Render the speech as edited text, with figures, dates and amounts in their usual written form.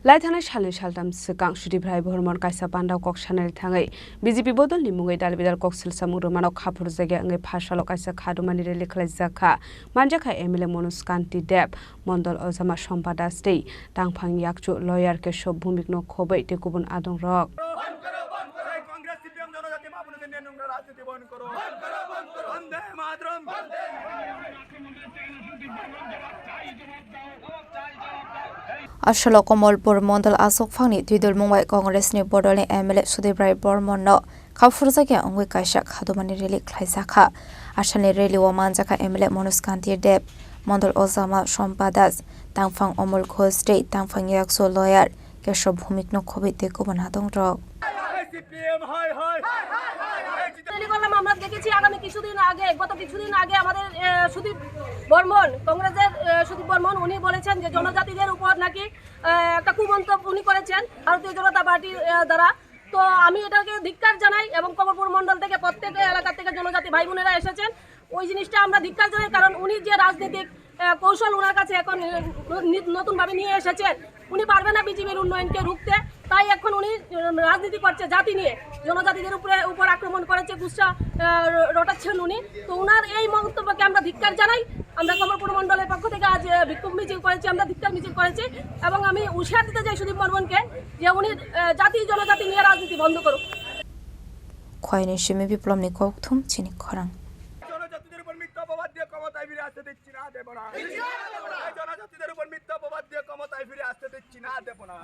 लाइथानाय सालनि सालथाम सिगां सुदिफ्राय भरमन काइसा पान्डाव कक्सानारि थाङै BJP Bodolni mungwi Dalbidal Koksilamung rwmano Khaphurjakya Wngwi Phasalo Kaisa Khadumani rally Khlaijakha Khlaijakha MLA Manuskanti Deb Mondol Ojama Sompada Stei Tangphang Yakchu Lawyer Kesho Bhumikno Khobai te Kubun Adong Rok Ashalo Komolpur Mondal Asok Fangni Twidul Mungwi Congress ni Bodolni MLA Sudibrai Bormonno Khaphurjakya Wngwi Kaisa Khadumani rally Khlaijakha Ashalni rally Wamanjaka MLA Manuskanti Deb Mondol Ojama Sompada Tangphang Omol Khostei Tangphang Yakso Lawyer Kesho Bhumikno Khobai te Kubun Adong Rok আমরা দেখেছি আগামী কিছুদিন আগে গত কিছুদিন আগে আমাদের সুদীপ বর্মন কংগ্রেসের সুদীপ বর্মন উনি বলেছেন যে জনজাতিদের উপর নাকি একটা কুমন্তব্য উনি করেছেন ভারতীয় জনতা পার্টির দ্বারা তো আমি এটাকে ধিক্কার জানাই এবং কমলপুর মণ্ডল থেকে প্রত্যেক এলাকা থেকে জনজাতি ভাই বোনেরা এসেছেন ওই জিনিসটা আমরা ধিক্কার জানাই কারণ উনি যে রাজনৈতিক কৌশল ওনার কাছে এখন নতুনভাবে নিয়ে এসেছেন উনি পারবে না বিজেপির উন্নয়নকে রুখতে তাই এখন উনি রাজনীতি করছে জাতি নিয়ে জনজাতিদের উপর আক্রমণ করেছে গুচ্ছা রটাচ্ছেন উনি তো ওনার এই মন্তব্যকে আমরা ধিক্কার জানাই আমরা কমলপুর মণ্ডলের পক্ষ থেকে আজ বিক্ষোভ মিছিল করেছি আমরা ধিক্কার মিছিল করেছি এবং আমি হুঁশিয়ার দিতে চাই সুদীপ বর্মনকে যে উনি জাতি জনজাতি নিয়ে রাজনীতি বন্ধ করুক খয়নি সিমি বিপ্লবনি কৌথুম চিনি খরাং জনজাতিদের উপর মিথ্যা অপবাদ দিয়ে ক্ষমতায় ফিরে আসতে দিচ্ছি না দেব না জনজাতিদের উপর মিথ্যা অপবাদ দিয়ে ক্ষমতায় ফিরে আসতে দিচ্ছি না দেব না